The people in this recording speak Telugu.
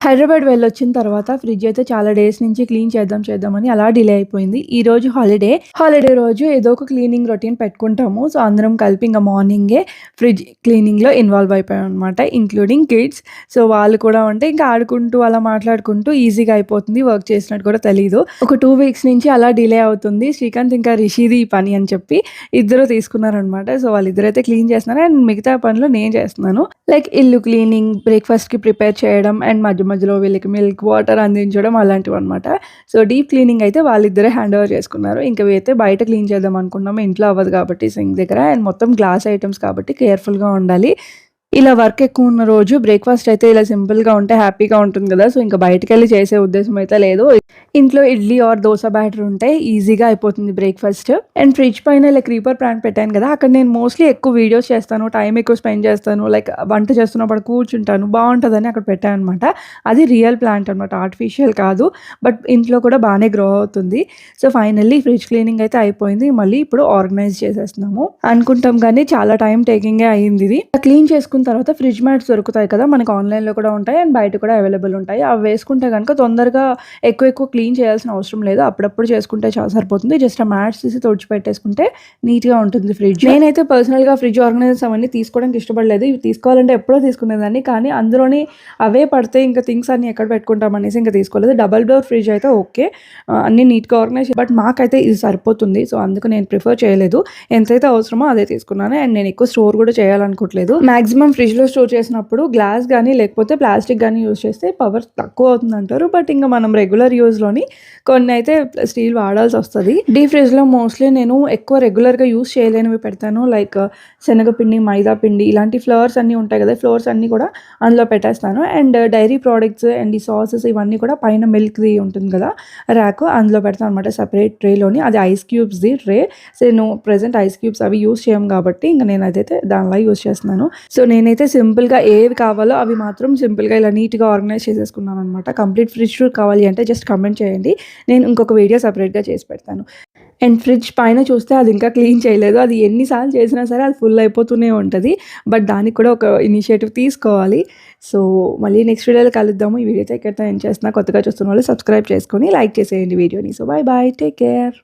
హైదరాబాద్ వెళ్ళొచ్చిన తర్వాత ఫ్రిడ్జ్ అయితే చాలా డేస్ నుంచి క్లీన్ చేద్దామని అలా డిలే అయిపోయింది. ఈరోజు హాలిడే రోజు ఏదో ఒక క్లీనింగ్ రొటీన్ పెట్టుకుంటాము. సో, అందరం కలిపి ఇంక మార్నింగే ఫ్రిడ్జ్ క్లీనింగ్‌లో ఇన్వాల్వ్ అయిపోయామనమాట. Including kids. సో, వాళ్ళు కూడా అంటే ఇంకా ఆడుకుంటూ అలా మాట్లాడుకుంటూ ఈజీగా అయిపోతుంది. వర్క్ చేసినట్టు కూడా తెలీదు. ఒక 2 వీక్స్ నుంచి అలా డిలే అవుతుంది. శ్రీకాంత్ ఇంకా రిషిది ఈ పని అని చెప్పి ఇద్దరు తీసుకున్నారనమాట. సో, వాళ్ళిద్దరైతే క్లీన్ చేస్తున్నారు. అండ్ మిగతా పనులు నేను చేస్తున్నాను. లైక్ ఇల్లు క్లీనింగ్, బ్రేక్‌ఫాస్ట్‌కి ప్రిపేర్ చేయడం అండ్ మధ్య మధ్యలో వీళ్ళకి మిల్క్, వాటర్ అందించడం అలాంటివన్నమాట. సో, డీప్ క్లీనింగ్ అయితే వాళ్ళిద్దరే హ్యాండ్ ఓవర్ చేసుకున్నారు. ఇంక ఇవైతే బయట క్లీన్ చేద్దాం అనుకున్నాము. ఇంట్లో అవ్వదు కాబట్టి సింక్ దగ్గర అండ్ మొత్తం గ్లాస్ ఐటెమ్స్ కాబట్టి కేర్‌ఫుల్‌గా ఉండాలి. ఇలా వర్క్ ఎక్కువున్న రోజు బ్రేక్‌ఫాస్ట్ అయితే ఇలా సింపుల్‌గా ఉంటే హ్యాపీగా ఉంటుంది గదా! సో, ఇంక బయటికెళ్ళి చేసే ఉద్దేశ్యం అయితే లేదు. ఇంట్లో ఇడ్లీ ఆర్ దోస బ్యాటర్ ఉంటే ఈజీగా అయిపోతుంది బ్రేక్‌ఫాస్ట్. అండ్ ఫ్రిడ్జ్ పైన ఇలా క్రీపర్ ప్లాంట్ పెట్టాను కదా! అక్కడ నేను మోస్ట్‌లీ ఎక్కువ వీడియోస్ చేస్తాను. టైం ఎక్కువ స్పెండ్ చేస్తాను. లైక్ వంట చేస్తున్నప్పుడు కూర్చుంటాను. బావుంటదని అక్కడ పెట్టాననమాట. అది రియల్ ప్లాంట్ అనమాట. ఆర్టిఫిషియల్ కాదు. బట్ ఇంట్లో కూడా బానే గ్రో అవుతుంది. సో, ఫైనల్లీ ఫ్రిడ్జ్ క్లీనింగ్ అయితే అయిపోయింది. మళ్ళీ ఇప్పుడు ఆర్గనైజ్ చేసేస్తున్నాము. అనుకుంటాం గానీ చాలా టైం టేకింగే అయిందిది. క్లీన్ చేసుకున్న తర్వాత ఫ్రిడ్జ్ మ్యాట్స్ దొరుకుతాయి కదా! మనకు ఆన్‌లైన్‌లో కూడా ఉంటాయి అండ్ బయట కూడా అవైలబుల్ ఉంటాయి. అవి వేసుకుంటే గనుక తొందరగా ఎక్కువ క్లీన్ చేయాల్సిన అవసరం లేదు. అప్పుడప్పుడు చేసుకుంటే సరిపోతుంది. జస్ట్ ఆ మ్యాట్స్ తీసి తుడిచిపెట్టేసుకుంటే నీట్‌గా ఉంటుంది ఫ్రిడ్జ్. నేనైతే పర్సనల్‌గా ఫ్రిడ్జ్ ఆర్గనైజర్స్ అవన్నీ తీసుకోవడానికి ఇష్టపడలేదు. ఇవి తీసుకోవాలంటే ఎప్పుడో తీసుకునేదాన్ని. కానీ అందులోని అవే పడితే ఇంకా థింగ్స్ అన్నీ ఎక్కడ పెట్టుకుంటాం అనేసి ఇంకా తీసుకోలేదు. డబుల్ డోర్ ఫ్రిడ్జ్ అయితే ఓకే. అన్నీ నీట్‌గా ఆర్గనైజ్ బట్ మాకైతే ఇది సరిపోతుంది. సో, అందుకు నేను ప్రిఫర్ చేయలేదు. ఎంతైతే అవసరమో అదే తీసుకున్నాను. అండ్ నేను ఎక్కువ స్టోర్ కూడా చేయాలనుకోవట్లేదు. మాక్సిమం ఫ్రిడ్జ్‌లో స్టోర్ చేసినప్పుడు గ్లాస్ గానీ, లేకపోతే ప్లాస్టిక్ గానీ యూజ్ చేస్తే పవర్ తక్కువ అవుతుందంటారు. బట్ ఇంక మనం రెగ్యులర్ యూజ్‌లోని కొన్నైతే స్టీల్ వాడాల్సొస్తది. డీప్ ఫ్రిడ్జ్‌లో మోస్ట్‌లీ నేను ఎక్కువ రెగ్యులర్‌గా యూజ్ చేయలేనివి పెడతాను. లైక్ శనగపిండి, మైదా పిండి ఇలాంటి ఫ్లవర్స్ అన్నీ ఉంటాయి కదా! ఫ్లవర్స్ అన్నీ కూడా అందులో పెట్టేస్తాను. అండ్ డైరీ ప్రొడక్ట్స్ అండ్ ఈ సాసెస్ ఇవన్నీ కూడా పైన మిల్క్‌ది ఉంటుంది కదా! ర్యాక్ అందులో పెడతాను అనమాట సెపరేట్ ట్రేలోని. అది ఐస్ క్యూబ్స్‌ది ట్రే. సో, నేను ప్రెజెంట్ ఐస్ క్యూబ్స్ అవి యూజ్ చేయం కాబట్టి ఇంక నేనదైతే దానిలా యూజ్ చేస్తున్నాను. సో, నేనైతే సింపుల్‌గా ఏవి కావాలో అవి మాత్రం సింపుల్‌గా ఇలా నీట్‌గా ఆర్గనైజ్ చేసేసుకున్నాననమాట. కంప్లీట్ ఫ్రిడ్జ్ టూర్ కావాలి అంటే జస్ట్ కామెంట్ చేయండి. నేను ఇంకొక వీడియో సెపరేట్‌గా చేసి పెడతాను. అండ్ ఫ్రిడ్జ్ పైన చూస్తే అది ఇంకా క్లీన్ చేయలేదు. అది ఎన్ని సార్లు చేసినా సరే అది ఫుల్ అయిపోతూనే ఉంటది. బట్ దానికి కూడా ఒక ఇనిషియేటివ్ తీసుకోవాలి. సో, మళ్ళీ నెక్స్ట్ వీడియోలో కలుద్దాము. ఈ వీడియో అయితే ఇక్కడితో ఎండ్ చేస్తున్నా. కొత్తగా చూస్తున్న వాళ్ళు సబ్స్క్రైబ్ చేసుకొని లైక్ చేసేయండి వీడియోని. So, by. Take care.